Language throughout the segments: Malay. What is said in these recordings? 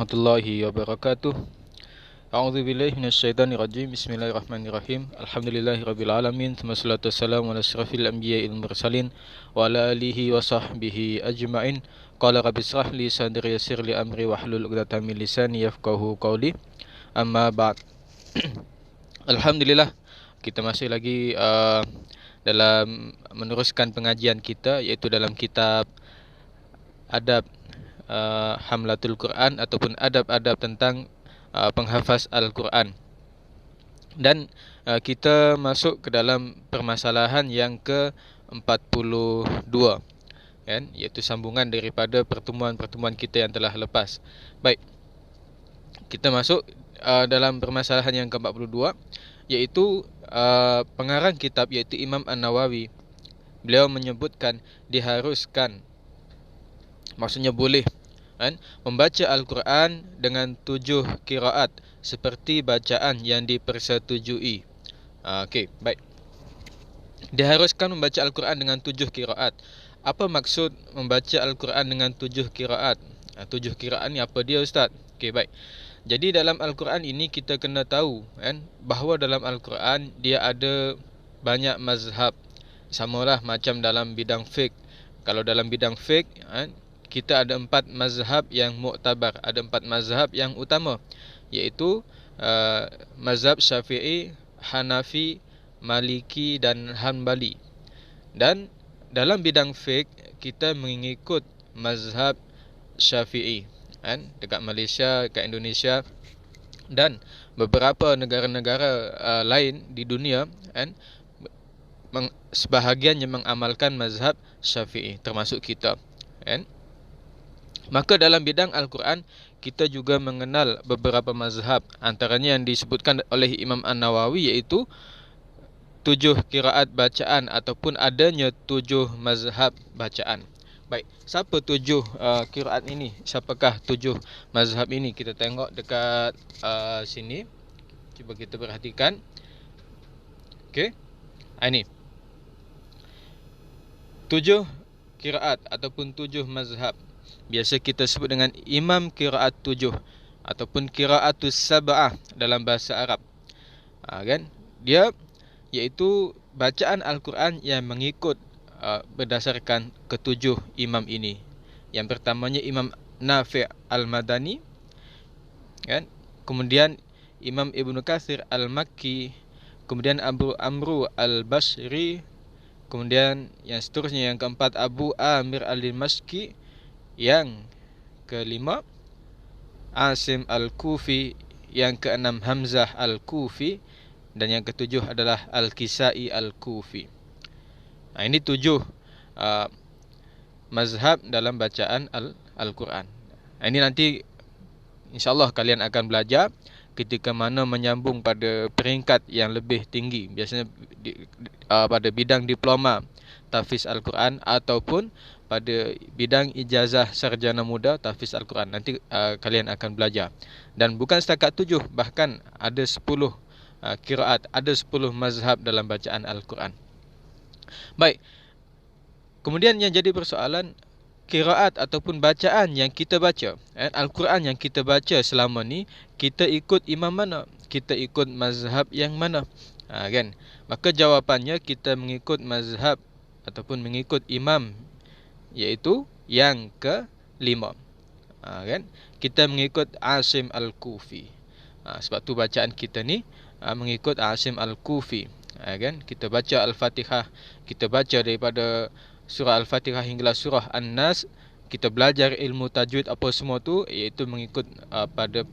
warahmatullahi wabarakatuh. A'udzubillahi minasyaitonirrajim. Bismillahirrahmanirrahim. Alhamdulillahirabbil alamin. Wassalatu wassalamu ala asyrafil anbiya'il mursalin wa ala alihi wa sahbihi ajma'in. Qala rabbi shrah li sadri yassir li amri wahlul 'uqdatam min lisani yafqahu qawli. Amma ba'd. Alhamdulillah, kita masih lagi dalam meneruskan pengajian kita, iaitu dalam kitab adab Hamlatul Quran ataupun adab-adab tentang penghafaz Al-Quran. Dan kita masuk ke dalam permasalahan yang ke-42, kan, iaitu sambungan daripada pertemuan-pertemuan kita yang telah lepas. Baik, kita masuk dalam permasalahan yang ke-42, iaitu pengarang kitab, iaitu Imam An-Nawawi. Beliau menyebutkan diharuskan, maksudnya boleh, kan, membaca Al-Quran dengan 7 qiraat seperti bacaan yang dipersetujui. Okey, baik. Diharuskan membaca Al-Quran dengan 7 qiraat. Apa maksud membaca Al-Quran dengan 7 qiraat? 7 qiraat ni apa dia, Ustaz? Okey, baik. Jadi dalam Al-Quran ini kita kena tahu, kan, bahawa dalam Al-Quran dia ada banyak mazhab. Samalah macam dalam bidang fiqh. Kalau dalam bidang fiqh, kan, kita ada 4 mazhab yang muktabar, ada 4 mazhab yang utama, iaitu mazhab Syafi'i, Hanafi, Maliki dan Hanbali. Dan dalam bidang fiqh kita mengikut mazhab Syafi'i, kan, dekat Malaysia, dekat Indonesia dan beberapa negara-negara lain di dunia, kan, sebahagiannya mengamalkan mazhab Syafi'i, termasuk kita, kan. Maka dalam bidang Al-Quran kita juga mengenal beberapa mazhab, antaranya yang disebutkan oleh Imam An-Nawawi, iaitu 7 qiraat bacaan ataupun adanya 7 mazhab bacaan. Baik, siapa 7 qiraat ini? Siapakah 7 mazhab ini? Kita tengok dekat sini. Cuba kita perhatikan. Okey. Ini 7 qiraat ataupun 7 mazhab. Biasa kita sebut dengan Imam Qiraat 7 ataupun Qiraatus Sab'ah dalam bahasa Arab. Kan? Dia iaitu bacaan Al-Quran yang mengikut berdasarkan ketujuh imam ini. Yang pertamanya Imam Nafi' Al-Madani, kan? Kemudian Imam Ibn Katsir Al-Makki, kemudian Abu Amru Al-Basri, kemudian yang seterusnya yang keempat Abu Amir Al-Dimashqi, yang kelima Asim Al-Kufi, yang keenam Hamzah Al-Kufi, dan yang ketujuh adalah Al-Kisai Al-Kufi. Ini 7 mazhab dalam bacaan Al-Quran. Ini nanti insyaAllah kalian akan belajar ketika mana menyambung pada peringkat yang lebih tinggi, biasanya pada bidang diploma tahfiz Al-Quran ataupun pada bidang ijazah sarjana muda tahfiz Al-Quran. Nanti kalian akan belajar. Dan bukan setakat 7, bahkan ada 10 qiraat, ada 10 mazhab dalam bacaan Al-Quran. Baik. Kemudian yang jadi persoalan, qiraat ataupun bacaan yang kita baca, Al-Quran yang kita baca selama ni, kita ikut imam mana? Kita ikut mazhab yang mana? Kan? Maka jawapannya kita mengikut mazhab ataupun mengikut imam, iaitu yang ke-5. Kan? Kita mengikut Asim Al-Kufi. Sebab tu bacaan kita ni mengikut Asim Al-Kufi. Kan? Kita baca Al-Fatihah, kita baca daripada surah Al-Fatihah hinggalah surah An-Nas. Kita belajar ilmu tajwid apa semua tu, iaitu mengikut pada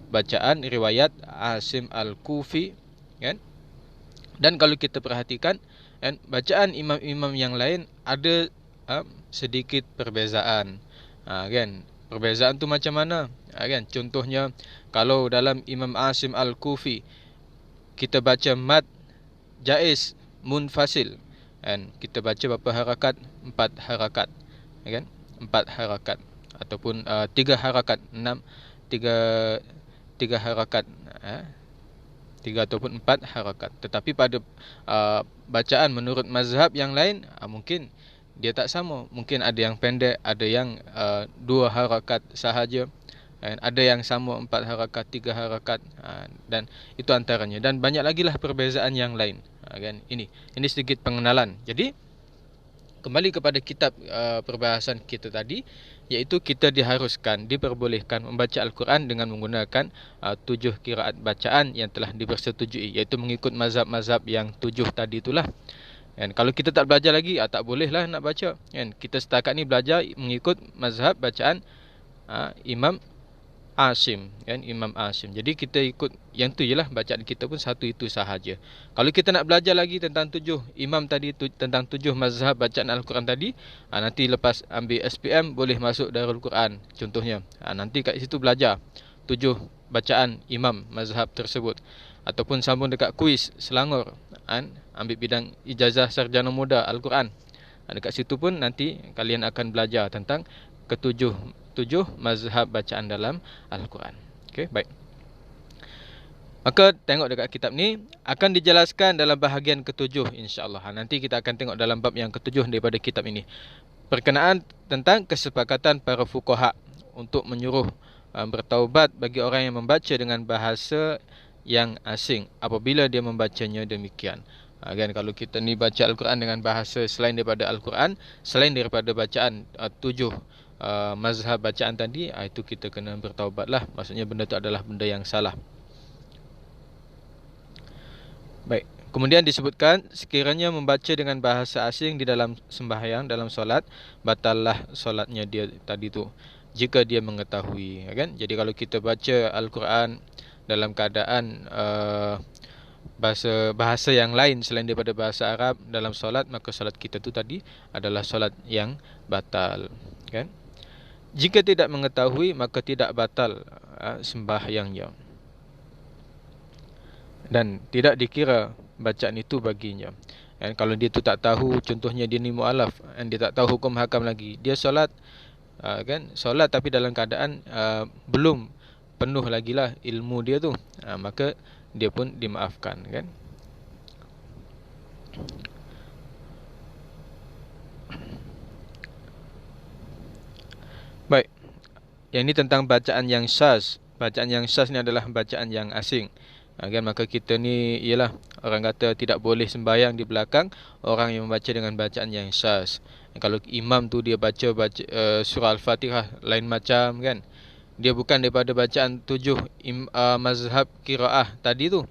bacaan riwayat Asim Al-Kufi, kan? Dan kalau kita perhatikan, kan, bacaan imam-imam yang lain ada sedikit perbezaan. Kan? Perbezaan tu macam mana? Kan? Contohnya, kalau dalam Imam Asim Al-Kufi kita baca mad jaiz munfasil, kan, kita baca berapa harakat? 4 harakat, kan? 4 harakat ataupun 3 harakat, 3 harakat, 3 ataupun 4 harakat. Tetapi pada bacaan menurut mazhab yang lain, mungkin dia tak sama. Mungkin ada yang pendek, ada yang 2 harakat sahaja. Ada yang sama 4 harakat, 3 harakat, dan itu antaranya, dan banyak lagi lah perbezaan yang lain. Kan ini sedikit pengenalan. Jadi kembali kepada kitab perbahasan kita tadi, iaitu kita diperbolehkan membaca Al-Quran dengan menggunakan 7 qiraat bacaan yang telah dipersetujui, iaitu mengikut mazhab-mazhab yang 7 tadi itulah. Kalau kita tak belajar lagi, tak bolehlah nak baca. Kita setakat ni belajar mengikut mazhab bacaan Imam Asim, Imam Asim. Jadi kita ikut yang tu jelah, bacaan kita pun satu itu sahaja. Kalau kita nak belajar lagi tentang 7 imam tadi, tentang 7 mazhab bacaan Al-Quran tadi, nanti lepas ambil SPM boleh masuk Darul Quran contohnya. Nanti kat situ belajar 7 bacaan imam mazhab tersebut, ataupun sambung dekat kuis Selangor, ambil bidang ijazah sarjana muda Al-Quran. Dekat situ pun nanti kalian akan belajar tentang ketujuh mazhab bacaan dalam Al-Quran. Okey, baik. Maka tengok dekat kitab ni akan dijelaskan dalam bahagian ketujuh, insya-Allah. Nanti kita akan tengok dalam bab yang ketujuh daripada kitab ini. Perkenaan tentang kesepakatan para fuqaha untuk menyuruh bertaubat bagi orang yang membaca dengan bahasa yang asing apabila dia membacanya demikian. Kan kalau kita ni baca Al-Quran dengan bahasa selain daripada Al-Quran, selain daripada bacaan 7 mazhab bacaan tadi, itu kita kena bertaubatlah. Maksudnya benda itu adalah benda yang salah. Baik. Kemudian disebutkan sekiranya membaca dengan bahasa asing di dalam sembahyang, dalam solat, batallah solatnya dia tadi tu, jika dia mengetahui, kan? Jadi kalau kita baca Al-Quran dalam keadaan bahasa yang lain selain daripada bahasa Arab dalam solat, maka solat kita tu tadi adalah solat yang batal, kan? Jika tidak mengetahui, maka tidak batal sembahyangnya, dan tidak dikira bacaan itu baginya. Kalau dia tu tak tahu, contohnya dia ni mu'alaf, dia tak tahu hukum hakam lagi, dia solat, kan, solat tapi dalam keadaan belum penuh lagi lah ilmu dia tu, maka dia pun dimaafkan, kan. Baik. Yang ini tentang bacaan yang syaz. Bacaan yang syaz ni adalah bacaan yang asing. Kan, maka kita ni ialah orang kata tidak boleh sembahyang di belakang orang yang membaca dengan bacaan yang syaz. Kalau imam tu dia baca surah Al-Fatihah lain macam, kan. Dia bukan daripada bacaan 7 mazhab qiraah tadi tu,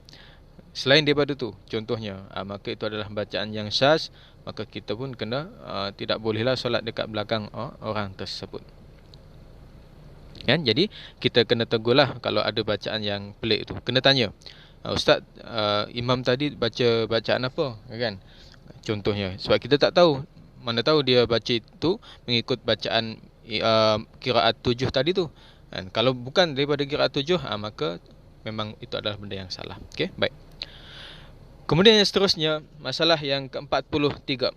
selain daripada tu contohnya, maka itu adalah bacaan yang syaz. Maka kita pun kena tidak bolehlah solat dekat belakang orang tersebut, kan. Jadi kita kena tegurlah kalau ada bacaan yang pelik tu. Kena tanya, Ustaz, imam tadi baca bacaan apa, kan? Contohnya, sebab kita tak tahu, mana tahu dia baca itu mengikut bacaan qiraat 7 tadi tu, kan? Kalau bukan daripada qiraat 7, maka memang itu adalah benda yang salah. Okey, baik. Kemudian yang seterusnya, masalah yang ke-43.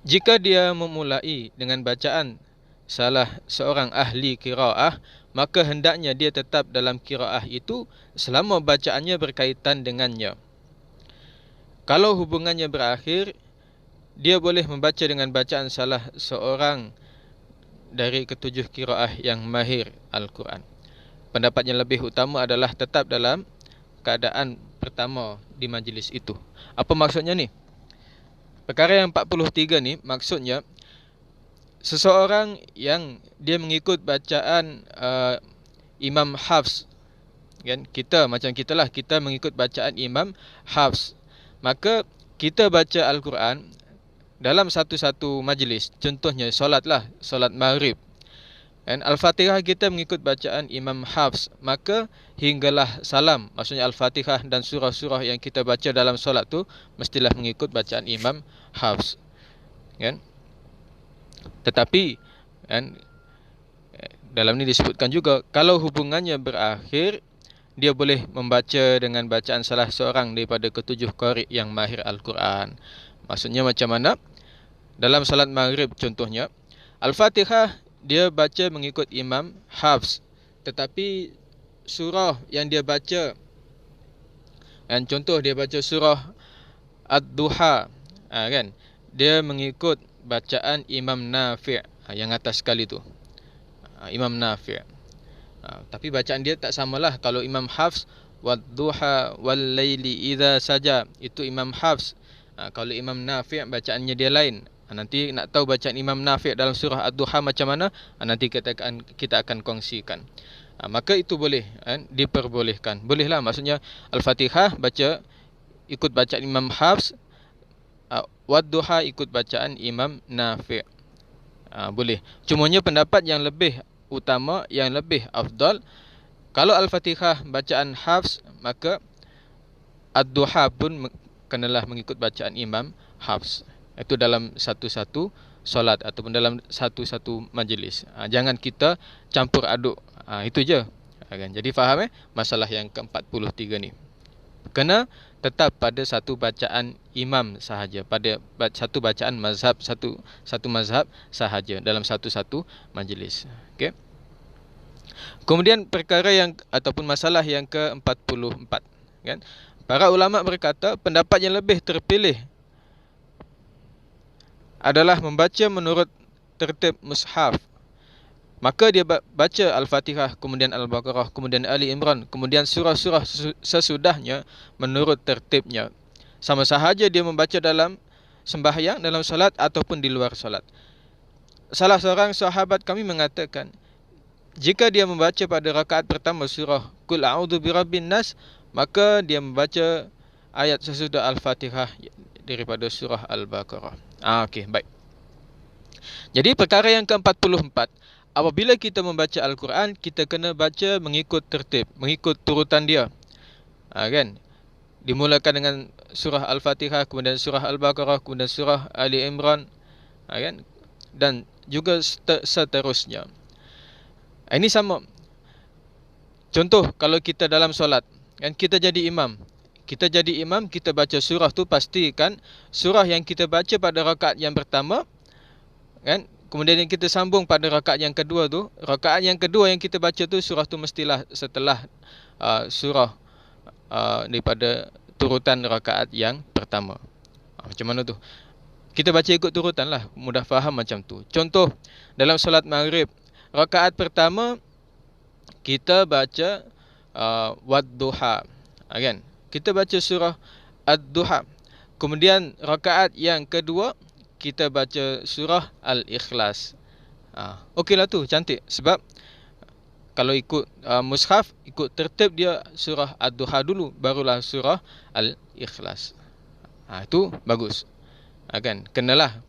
Jika dia memulai dengan bacaan salah seorang ahli qiraah, maka hendaknya dia tetap dalam qiraah itu selama bacaannya berkaitan dengannya. Kalau hubungannya berakhir, dia boleh membaca dengan bacaan salah seorang dari ketujuh qiraah yang mahir Al-Quran. Pendapat yang lebih utama adalah tetap dalam keadaan pertama di majlis itu. Apa maksudnya ni? Perkara yang 43 ni maksudnya seseorang yang dia mengikut bacaan Imam Hafs, kan? Kita macam kita lah, kita mengikut bacaan Imam Hafs. Maka kita baca Al-Quran dalam satu-satu majlis. Contohnya solatlah, solat maghrib, dan Al-Fatihah kita mengikut bacaan Imam Hafs, maka hinggalah salam, maksudnya Al-Fatihah dan surah-surah yang kita baca dalam solat tu mestilah mengikut bacaan Imam Hafs, kan. Tetapi, kan, dalam ni disebutkan juga kalau hubungannya berakhir, dia boleh membaca dengan bacaan salah seorang daripada ketujuh qari yang mahir Al-Quran. Maksudnya macam mana? Dalam salat maghrib contohnya, Al-Fatihah dia baca mengikut Imam Hafs, tetapi surah yang dia baca, dan contoh dia baca surah Ad-Duha, kan, dia mengikut bacaan Imam Nafi', yang atas sekali tu. Imam Nafi'. Tapi bacaan dia tak samalah. Kalau Imam Hafs, wadduha wal laili idza saja, itu Imam Hafs. Kalau Imam Nafi' bacaannya dia lain. Nanti nak tahu bacaan Imam Nafi' dalam surah Ad-Duha macam mana, nanti kita akan kongsikan. Maka itu boleh, diperbolehkan. Bolehlah, maksudnya Al-Fatihah baca ikut bacaan Imam Hafs, Wad-Duha ikut bacaan Imam Nafi'. Boleh. Cumanya pendapat yang lebih utama, yang lebih afdal, kalau Al-Fatihah bacaan Hafs, maka Ad-Duha pun kenalah mengikut bacaan Imam Hafs. Itu dalam satu-satu solat ataupun dalam satu-satu majlis. Jangan kita campur aduk. Itu je. Jadi faham masalah yang ke-43 ni. Kena tetap pada satu bacaan imam sahaja, pada satu bacaan mazhab, satu mazhab sahaja dalam satu-satu majlis. Okey. Kemudian perkara yang ataupun masalah yang ke-44, kan? Para ulama berkata pendapat yang lebih terpilih adalah membaca menurut tertib mushaf. Maka dia baca Al-Fatihah, kemudian Al-Baqarah, kemudian Ali Imran, kemudian surah-surah sesudahnya menurut tertibnya. Sama sahaja dia membaca dalam sembahyang, dalam solat ataupun di luar solat. Salah seorang sahabat kami mengatakan, jika dia membaca pada rakaat pertama surah Qul a'udzu birabbin nas, maka dia membaca ayat sesudah Al-Fatihah daripada surah Al-Baqarah. Okey, baik. Jadi perkara yang ke-44, apabila kita membaca Al-Quran, kita kena baca mengikut tertib, mengikut turutan dia. Kan? Dimulakan dengan surah Al-Fatihah, kemudian surah Al-Baqarah, kemudian surah Ali Imran, kan? Dan juga seterusnya. Ini sama. Contoh, kalau kita dalam solat, kan, kita jadi imam. Kita baca surah tu, pastikan surah yang kita baca pada rakaat yang pertama, kan, kemudian yang kita sambung pada rakaat yang kedua tu, rakaat yang kedua yang kita baca tu, surah tu mestilah setelah surah daripada turutan rakaat yang pertama. Macam mana tu? Kita baca ikut turutan lah, mudah faham macam tu. Contoh, dalam solat maghrib, rakaat pertama kita baca Wad-Duha, kan? Kita baca surah Ad-Duha. Kemudian rakaat yang kedua kita baca surah Al-Ikhlas. Okeylah tu, cantik. Sebab kalau ikut mushaf, ikut tertib dia surah Ad-Duha dulu, barulah surah Al-Ikhlas. Itu bagus. Kan, kenalah.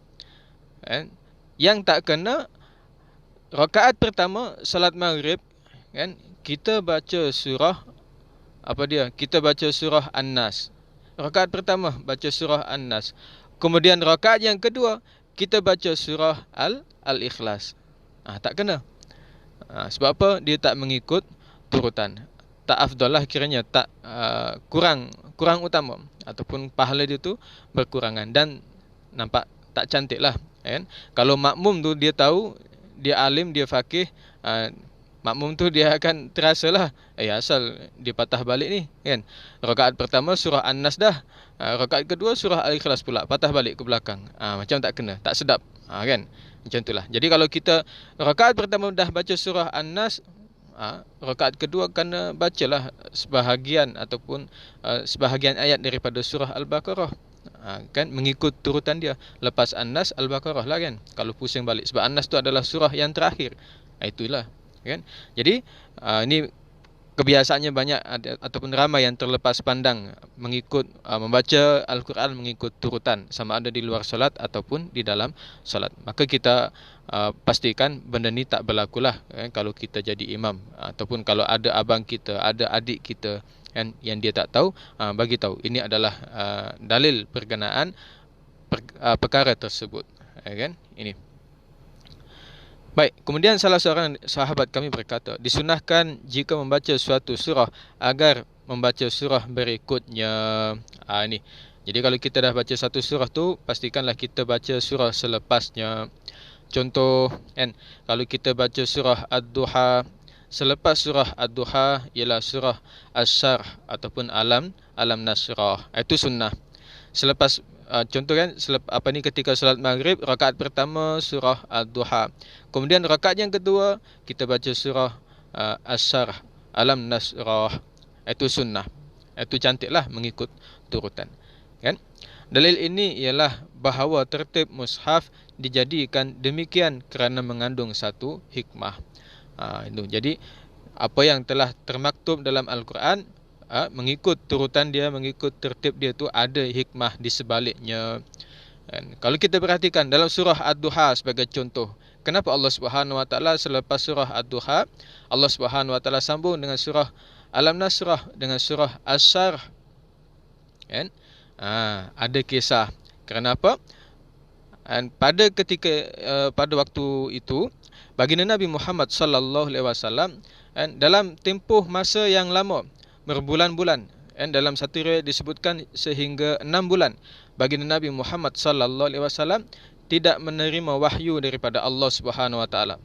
Yang tak kena, rakaat pertama salat maghrib, kan, kita baca surah kita baca surah An-Nas. Rakaat pertama baca surah An-Nas. Kemudian rakaat yang kedua kita baca surah Al-Ikhlas. Tak kena. Sebab apa? Dia tak mengikut turutan. Tak afdal lah kiranya, tak kurang utama, ataupun pahala dia tu berkurangan dan nampak tak cantik lah, kan? Kalau makmum tu dia tahu, dia alim, dia faqih, makmum tu dia akan terasalah, asal dia patah balik ni, kan? Rakaat pertama surah An-Nas dah, rakaat kedua surah Al-Ikhlas pula, patah balik ke belakang. Macam tak kena, tak sedap, kan? Macam itulah. Jadi kalau kita rakaat pertama dah baca surah An-Nas, rakaat kedua kena bacalah sebahagian ataupun sebahagian ayat daripada surah Al-Baqarah, kan, mengikut turutan dia. Lepas An-Nas, Al-Baqarah lah, kan, kalau pusing balik, sebab An-Nas tu adalah surah yang terakhir. Itulah, kan. Jadi ini kebiasaannya banyak ataupun ramai yang terlepas pandang mengikut membaca Al-Quran mengikut turutan, sama ada di luar solat ataupun di dalam solat. Maka kita pastikan benda ni tak berlakulah, kan, kalau kita jadi imam, ataupun kalau ada abang kita, ada adik kita, kan, yang dia tak tahu, bagi tahu. Ini adalah dalil berkenaan perkara tersebut, kan. Ini baik. Kemudian salah seorang sahabat kami berkata, disunahkan jika membaca suatu surah agar membaca surah berikutnya. Ini. Jadi kalau kita dah baca satu surah tu, pastikanlah kita baca surah selepasnya. Contoh, kan, kalau kita baca surah Ad-Duha, selepas surah Ad-Duha ialah surah Asy-Syarh ataupun Alam Nasrah. Itu sunnah. Selepas contoh kan ketika solat maghrib, rakaat pertama surah Ad-Duha. Kemudian rakaat yang kedua kita baca surah Asy-Syarh, Alam Nasrah. Itu sunnah. Itu cantiklah mengikut turutan. Kan? Dalil ini ialah bahawa tertib mushaf dijadikan demikian kerana mengandung satu hikmah. Itu. Jadi apa yang telah termaktub dalam Al-Quran, mengikut turutan dia, mengikut tertib dia tu ada hikmah di sebaliknya. Dan kalau kita perhatikan dalam surah Ad-Duha sebagai contoh, kenapa Allah Subhanahu Wa Taala selepas surah Ad-Duha, Allah Subhanahu Wa Taala sambung dengan surah Alam Nasrah, dengan surah Asy-Syarh. Kan? Ada kisah. Kenapa? Dan pada waktu itu baginda Nabi Muhammad sallallahu alaihi wasallam dalam tempoh masa yang lama, berbulan-bulan, dalam satu riwayat disebutkan sehingga 6 bulan, baginda Nabi Muhammad sallallahu alaihi wasallam tidak menerima wahyu daripada Allah Subhanahu wa taala.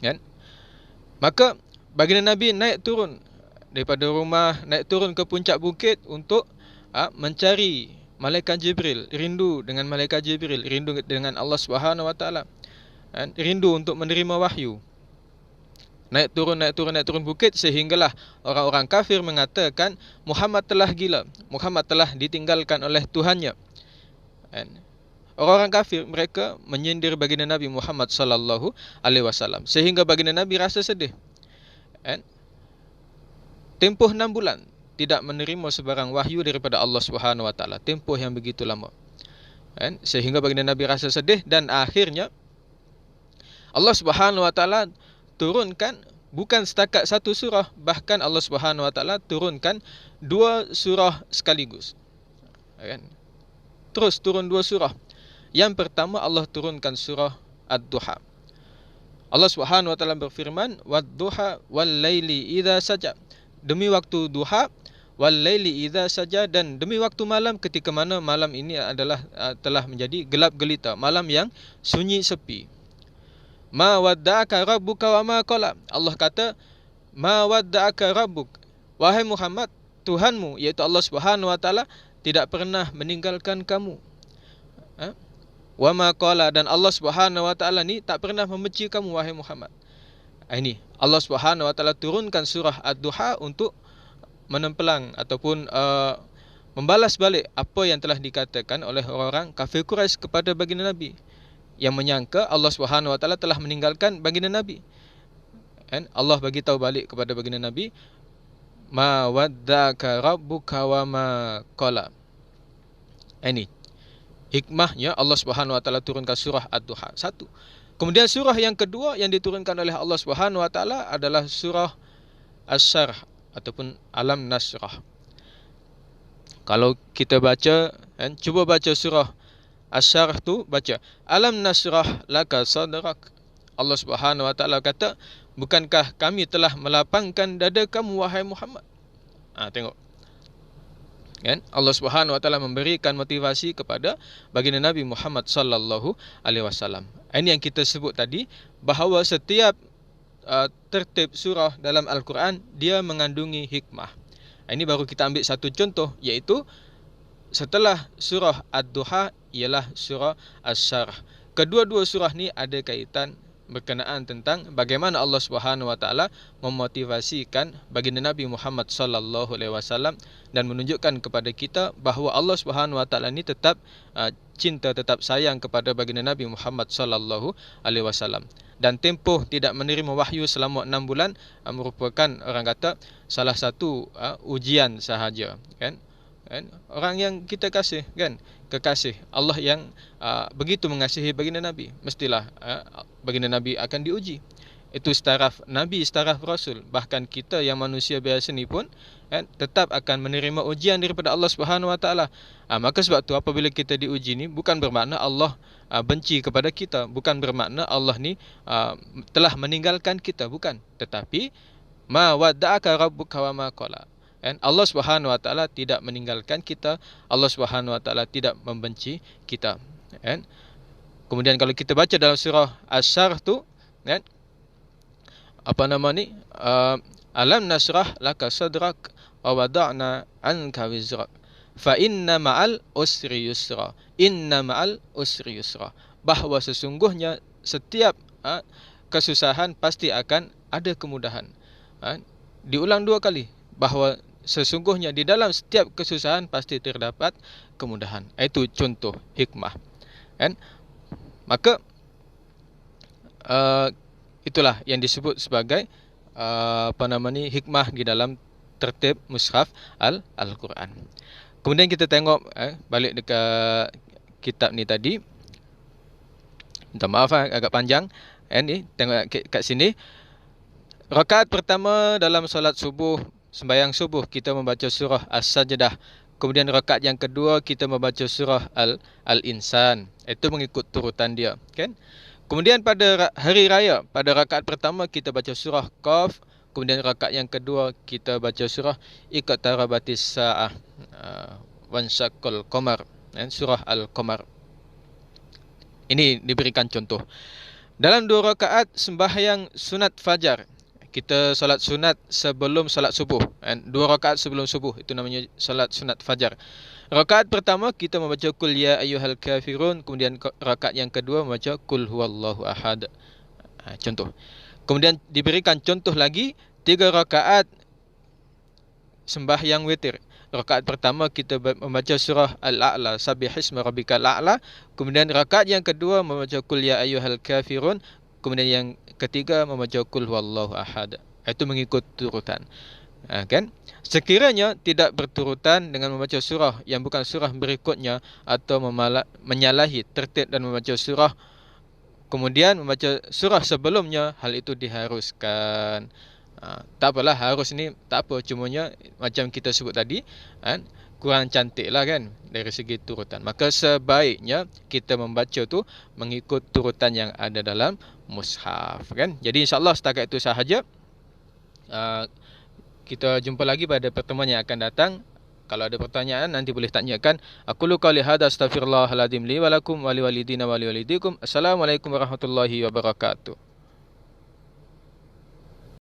Kan? Maka baginda Nabi naik turun daripada rumah, naik turun ke puncak bukit untuk mencari malaikat Jibril, rindu dengan malaikat Jibril, rindu dengan Allah Subhanahu wa taala. Rindu untuk menerima wahyu. Naik turun bukit sehinggalah orang-orang kafir mengatakan Muhammad telah gila, Muhammad telah ditinggalkan oleh Tuhannya. Orang-orang kafir mereka menyindir baginda Nabi Muhammad sallallahu alaihi wasallam sehingga baginda Nabi rasa sedih. Tempoh 6 bulan tidak menerima sebarang wahyu daripada Allah Subhanahu wa taala, tempoh yang begitu lama. Sehingga baginda Nabi rasa sedih dan akhirnya Allah Subhanahu wa taala turunkan bukan setakat satu surah, bahkan Allah Subhanahu wa taala turunkan 2 surah sekaligus. Terus turun 2 surah. Yang pertama Allah turunkan surah Ad-Duha. Allah Subhanahu wa taala berfirman, "Wad-duha wal-laili idza saja." Demi waktu duha, wal-laili idza saja, dan demi waktu malam ketika mana malam ini adalah telah menjadi gelap gelita, malam yang sunyi sepi. Ma wadda'aka rabbuka wa ma qala. Allah kata, ma wadda'aka rabbuk. Wahai Muhammad, Tuhanmu iaitu Allah Subhanahu wa taala tidak pernah meninggalkan kamu. Wa ma qala, dan Allah Subhanahu wa taala ni tak pernah membenci kamu wahai Muhammad. Ini Allah Subhanahu wa taala turunkan surah Ad-Duha untuk menemplang ataupun membalas balik apa yang telah dikatakan oleh orang-orang kafir Quraisy kepada baginda Nabi, yang menyangka Allah Subhanahu wa taala telah meninggalkan baginda Nabi. Allah bagi tahu balik kepada baginda Nabi, ma waddaka rabbuka wa ma qala. Ini hikmahnya Allah Subhanahu wa taala turunkan surah Ad-Duha. Satu. Kemudian surah yang kedua yang diturunkan oleh Allah Subhanahu wa taala adalah surah Asy-Syarh ataupun Alam Nasrah. Kalau kita baca, cuba baca surah Asy-Syarh tu, baca Alam Nasrah laka sadrak. Allah Subhanahu wa taala kata, bukankah kami telah melapangkan dada kamu wahai Muhammad? Tengok. Kan? Allah Subhanahu wa taala memberikan motivasi kepada baginda Nabi Muhammad sallallahu alaihi wasallam. Ini yang kita sebut tadi, bahawa setiap tertib surah dalam Al-Quran dia mengandungi hikmah. Ini baru kita ambil satu contoh, iaitu setelah surah Ad-Duha ialah surah Asy-Syarh. Kedua-dua surah ni ada kaitan berkenaan tentang bagaimana Allah Subhanahu wa taala memotivasikan baginda Nabi Muhammad sallallahu alaihi wasallam dan menunjukkan kepada kita bahawa Allah Subhanahu wa taala ni tetap cinta, tetap sayang kepada baginda Nabi Muhammad sallallahu alaihi wasallam. Dan tempoh tidak menerima wahyu selama 6 bulan merupakan, orang kata, salah satu ujian sahaja, kan? Orang yang kita kasih, kan, kekasih Allah yang begitu mengasihi baginda Nabi, mestilah baginda Nabi akan diuji. Itu setaraf Nabi, setaraf Rasul. Bahkan kita yang manusia biasa ni pun tetap akan menerima ujian daripada Allah Subhanahu wa taala. Maka sebab tu apabila kita diuji ni, bukan bermakna Allah benci kepada kita, bukan bermakna Allah ni telah meninggalkan kita, bukan. Tetapi ma wadda'aka rabbuka wa ma qala. Allah Subhanahu wa taala tidak meninggalkan kita, Allah Subhanahu wa taala tidak membenci kita. Kemudian kalau kita baca dalam surah Asy-Syarh tu, apa nama ni? Alam nasrah laka sadrak wa wada'na anka wizrak fa inna ma'al usri yusra. Inna ma'al usri yusra. Bahawa sesungguhnya setiap kesusahan pasti akan ada kemudahan. Diulang 2 kali bahawa sesungguhnya di dalam setiap kesusahan pasti terdapat kemudahan. Itu contoh hikmah. Kan? Maka itulah yang disebut sebagai hikmah di dalam tertib mushaf Al-Quran. Kemudian kita tengok balik dekat kitab ni tadi. Minta maaf agak panjang. Ni tengok kat sini. Rakaat pertama dalam solat subuh, sembahyang subuh, kita membaca surah As-Sajdah. Kemudian rakaat yang kedua kita membaca surah Al-Insan. Itu mengikut turutan dia, kan? Kemudian pada hari raya, pada rakaat pertama kita baca surah Qaf. Kemudian rakaat yang kedua kita baca surah Iqtarabatis Sa'ah, Wansyaqqal Qamar, surah Al-Qamar. Ini diberikan contoh. Dalam 2 rakaat sembahyang sunat fajar, kita solat sunat sebelum solat subuh. 2 rakaat sebelum subuh, itu namanya solat sunat fajar. Rakaat pertama kita membaca Qul ya ayyuhal kafirun. Kemudian rakaat yang kedua membaca Qul huwallahu ahad. Contoh. Kemudian diberikan contoh lagi 3 rakaat sembahyang witir. Rakaat pertama kita membaca surah Al-A'la, Sabbihisma rabbikal a'la. Kemudian rakaat yang kedua membaca Qul ya ayyuhal kafirun. Kemudian yang ketiga membaca Qul huwallahu ahad. Itu mengikut turutan. Kan? Sekiranya tidak berturutan dengan membaca surah yang bukan surah berikutnya atau menyalahi tertib dan membaca surah kemudian membaca surah sebelumnya, hal itu diharuskan. Tak apalah, harus ni tak apa, cumanya macam kita sebut tadi, kurang cantik lah kan dari segi turutan. Maka sebaiknya kita membaca tu mengikut turutan yang ada dalam mushaf, kan. Jadi insyaAllah setakat itu sahaja. Kita jumpa lagi pada pertemuan yang akan datang. Kalau ada pertanyaan nanti boleh tanyakan. Aqulu qouli hadza astaghfirullahal azim li wa lakum wa liwalidina wa liwalidikum. Assalamualaikum warahmatullahi wabarakatuh.